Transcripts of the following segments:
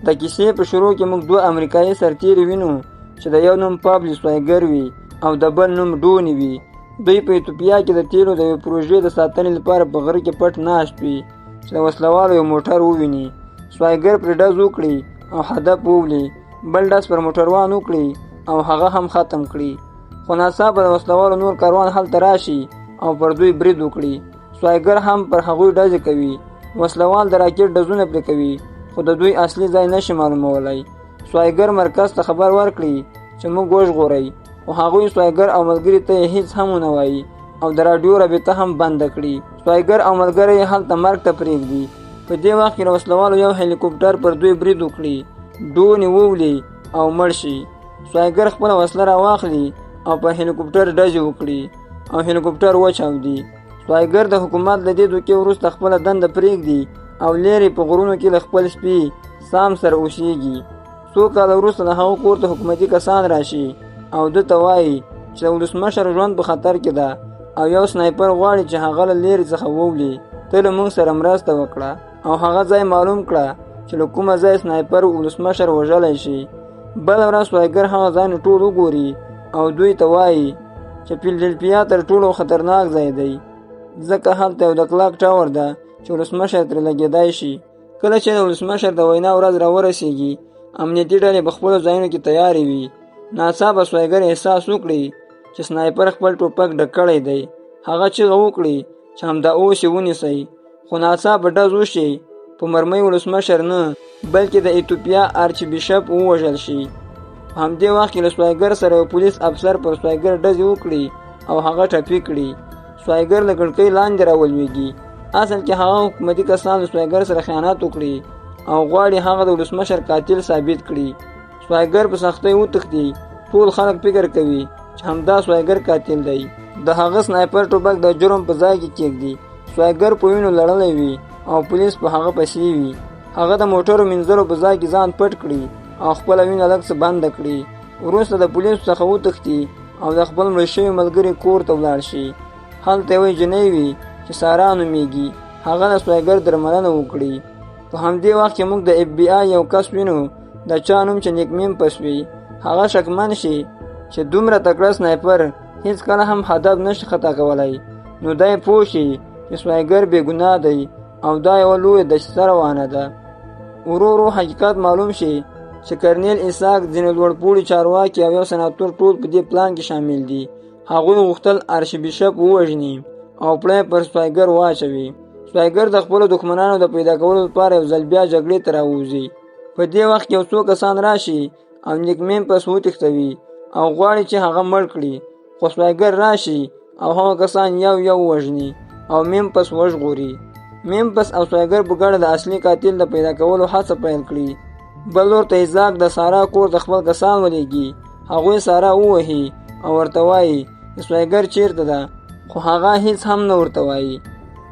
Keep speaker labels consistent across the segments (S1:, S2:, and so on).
S1: د کیسې په شروع کې موږ دوه امریکایي سرتیري وینو چې د یو نوم پابلو سوایګر وي او د بل نوم ډوني وي. دوی په ایتوپیا کې د تیلو د یوې پروژې د ساتنې لپاره په غره کې پټ ناست وي چې د وسلوالو یو موټر وویني. سوایګر پرې ډز وکړي او هدف وولي، بل ډز پر موټروان وکړي او هغه هم ختم کړي. خو ناڅاپه د وسلوالو نور کاروان هلته راشي او پر دوی برید وکړي. سوایګر هم پر هغوی ډزې کوي. وسلوال د راکټ ډزونه پرې کوي خو د دوی اصلي ځای نشي معلومولی. سوایګر مرکز ته خبر ورکړي چې موږ وژغورئ، خو هغوی سوایګر او ملګري ته یې هیڅ هم ونه وایي او د راډیو رابطه هم بنده کړي. سوایګر او ملګري یې هلته مرګ ته پرېږدي. په دې وخت کې د وسلوالو یو هلیکوپټر پر دوی برید وکړي، ډوني وولي او مړ شي. سوایګر خپله وسله راواخلي او پر هلیکوپټر ډزې وکړي او هلیکوپټر وچاودي. سوایګر د حکومت له دې دوکې وروسته خپله دنده پرېږدي او لیرې په غرونو کې له خپل سپي سام سره اوسېږي. څو کاله وروسته د هغه کور ته حکومتي کسان راشي او ده ته وایي چې د ولسمشر ژوند په خطر کې ده او یو سنایپر غواړي چې هغه له لیرې څخه وولي. ته له موږ سره مرسته وکړه او هغه ځای معلوم کړه چې له کومه ځای سنایپر ولسمشر وژلی شي. بله ورځ سوایګر هغه ځای نه ټول وګوري او دوی ته وایي چې فیلډلفیا تر ټولو خطرناک ځای دی، ځکه هلته یو د کلاک ټاور ده چې ولسمشر ترې لګېدای شي. کله چې د ولسمشر د وینا ورځ راورسېږي، امنیتي ډلې په خپلو ځایونو کې تیارې وي. ناڅاپه سوایګر احساس وکړي چې سنایپر خپل ټوپک ډک کړی دی. هغه چیغه وکړي چې همدا اوس یې ونیسئ، خو ناڅاپه ډز وشي. په مرمۍ ولسمشر نه بلکې د ایتوپیا آرچ بیشپ ووژل شي. په همدې وخت کې له سوایګر سره یو پولیس افسر پر سوایګر ډزې وکړي او هغه ټپي کړي. سوایګر له کړکۍ لاندې راولویږي. اصل کې هغه حکومتي کسان له سوایګر سره خیانت وکړي او غواړي هغه د ولسمشر قاتل ثابت کړي. سوایګر په سختۍ وتښتي. ټول خلک فکر کوي چې همدا سوایګر قاتل دی. د هغه سنایپر ټوپک د جرم په ځای کې کېږدي. سوایګر په وینو لړلی وي او پولیس په هغه پسې وي. هغه د موټرو مینځلو په ځای کې ځان پټ کړي او خپله وینه لږ څه بنده کړي. وروسته د پولیسو څخه وتښتي او د خپل مړه شوي ملګري کور ته ولاړ شي. هلته یوه جنۍ وي چې سارا نومیږي. هغه د سوایګر درملنه وکړي. په همدې وخت کې موږ د اف بی آی یو کس وینو، د چا نوم چې نیکمیم پس وي. هغه شکمن شي چې دومره تکړه سنایپر هیڅ کله هم هدف نشي خطا کولی. نو دی پوه شي چې سوایګر بې ګناه دی او دا یوه لویه دسیسه روانه ده. ورو ورو حقیقت معلوم شي چې کرنیل ایساک، ځینې لوړپوړي چارواکي او یو سناتور ټول په دې پلان کې شامل دي. هغوی غوښتل آرچ بیشپ ووژني او پړی پر سوایګر واچوي. سوایګر د خپلو دښمنانو د پیدا کولو لپاره یو ځل بیا جګړې ته راووځي. په دې وخت کې یو څو کسان راشي او نیکمیم پس وتښتوي او غواړي چې هغه مړ کړي. خو سوایګر راشي او هغه کسان یو یو وژني او میم پس وژغوري. میم پس او سوایګر په ګډه د اصلي قاتل د پیدا کولو هڅه پیل کړي. بل لور ته ایزاک د سارا کور د خپل کسان ولېږي. هغوی سارا ووهي او ورته وایي چې سوایګر چیرته ده، خو هغه هیڅ هم نه ورته وایي.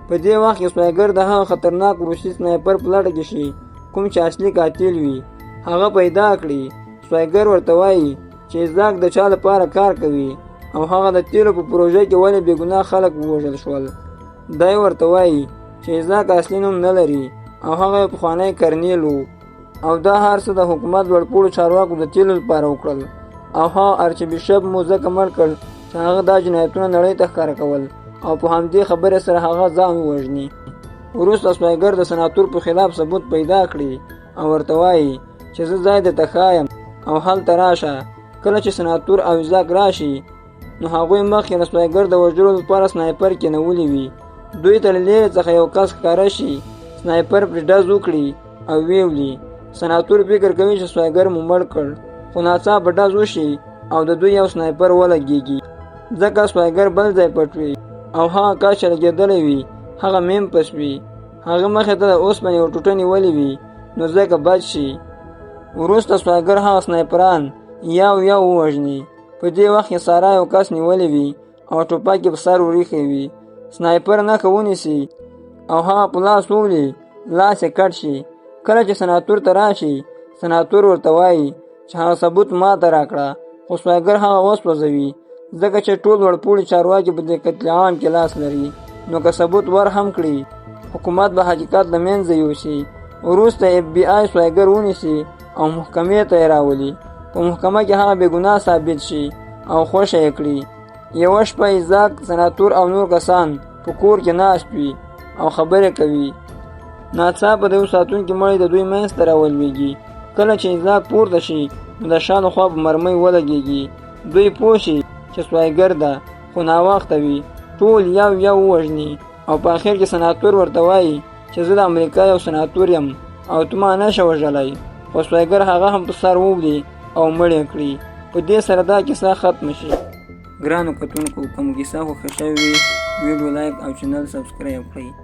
S1: په دې وخت کې سوایګر د هغه خطرناک روسي سنایپر په لټه کې شي کوم چې اصلي قاتل وي. هغه پیدا کړي. سوایګر ورته وایي چې ایزاک د چا لپاره کار کوي او هغه د تیلو په پروژه کې ولې بې ګناه خلک ووژل شول. دی ورته وایي چې ایزاک اصلي نوم نه لري او هغه یو پخوانی کرنیل و او دا هر څه د حکومت لوړپوړو چارواکو د تیلو لپاره وکړل او هغه آرچ بیشپ مو ځکه مړ کړ چې هغه دا جنایتونه نړۍ ته ښکاره کول او په همدې خبرې سره هغه ځان ووژني. وروسته سوایګر د سناتور په خلاف ثبوت پیدا کړي او ورته وایي چې زه ځای درته ښایم او هلته راشه. کله چې سناتور او ایزاک راشي نو هغوی مخکې د سوایګر د وژلو لپاره سنایپر کېنولي وي. دوی ته له لیرې څخه یو کس ښکاره شي، سنایپر پرې ډز وکړي او ویولي. سناتور فکر کوي چې سوایګر مو مړ کړ، خو ناڅاپه ډز وشي او د دوی یو سنایپر ولګېږي. ځکه سوایګر بل ځای پټ وي او هغه کس چې لګېدلی وي هغه میم پس وي. هغه مخې ته د اوسپنې یو ټوټه نیولې وي نو ځکه بچ شي. وروسته سوایګر هغه سنایپران یو یو ووژني. په دې وخت کې سارا یو کس نیولی وي او ټوپک یې په سر وریښی وي. سنایپر نښه ونیسي او هغه په لاس وولي، لاس یې کټ شي. کله چې سناتور ته راشي، سناتور ورته وایي چې هغه ثبوت ما ته راکړه، خو سوایګر هغه وسوځوي ځکه چې ټول لوړپوړي چارواکي په دې قتل عام کې لاس لري. نو که ثبوت ور هم کړي، حکومت به حقیقت له منځه یوسي. وروسته اف بی آی سوایګر ونیسي او محکمې ته یې راولي. په محکمه کې هغه بې ګناه ثابت شي او خوښه یې کړي. یوه شپه ایزاک سناتور او نور کسان په کور کې ناست وي او خبرې کوي. ناڅاپه د یو ساتونکي مړی د دوی منځ ته راولویږي. کله چې ایزاک پورته شي نو د شا خوا په مرمۍ ولګېږي. دوی پوه شي چې سوایګر ده خو ناوخته وي. ټول یو ووژني او په آخر کې سناتور ورته وایي چې زه د امریکا یو سناتور یم او ته ما نشه وژلی. خو سوایګر هغه هم په سر ووبلي او مړ یې کړي. په دې سره دا کیسه ختمه شي. ګرانو کتونکو، که مو کیسه خوښه شوې وي ویډیو لایک او چینل سبسکرایب کړئ.